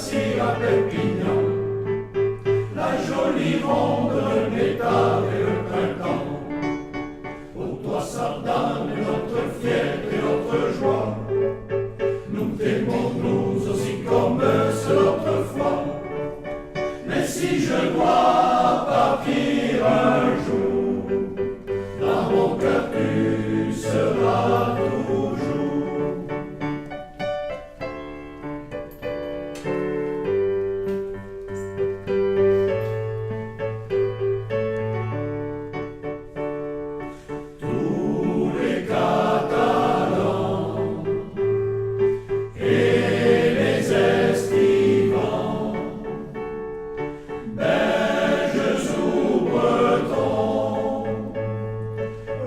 Capcir à Perpignan, la jolie ronde, le métal et le printemps. Pour toi, Sardane, notre fierté, notre joie, nous t'aimons nous aussi comme c'est autrefois. Mais si je dois partir un jour, dans mon cœur tu seras toujours. Tous les Catalans et les Estivants, Belges ou Bretons,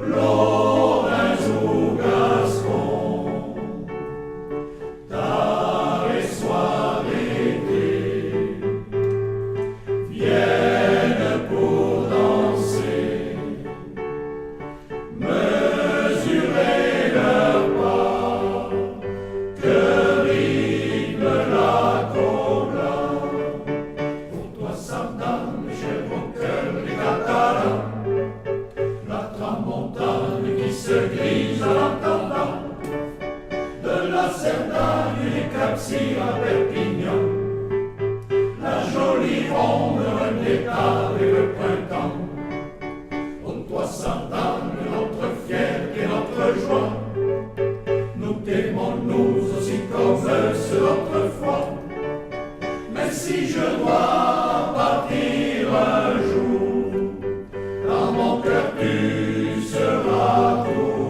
Lorrains ou Gascons, tard et soir d'été, viennent pour danser, mesurer leur pas, que rythme la cobla. Pour toi, Sardane, cher au cœur des Catalans, la tramontane qui se grise à l'entendant, de la Cerdagne et les Capcir à Perpignan, la jolie ronde, le nétard et le printemps. Pour toi, Sardane, notre fierté, notre joie, nous t'aimons nous aussi comme c'est autrefois. Mais si je dois partir un jour, dans mon cœur tu seras toujours.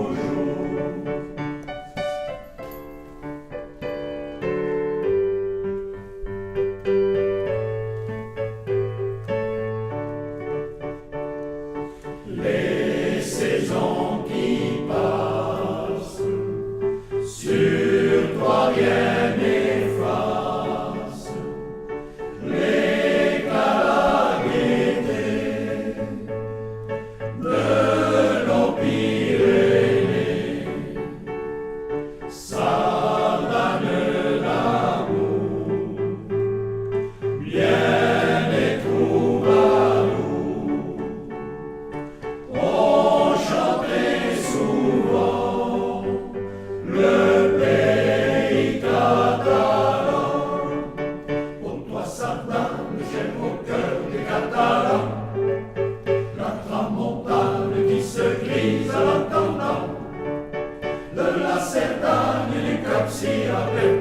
Les saisons qui passent, sur toi rien n'efface l'éclat, la gaieté de nos Pyrénées. Sardane d'amour, bien et troubadour, on chantait souvent le pays catalan. Pour toi, Sardane, j'aime au cœur des Catalans, la tramontane qui se grise à l'entendant, de la Cerdagne et les Capcir à Perpignan.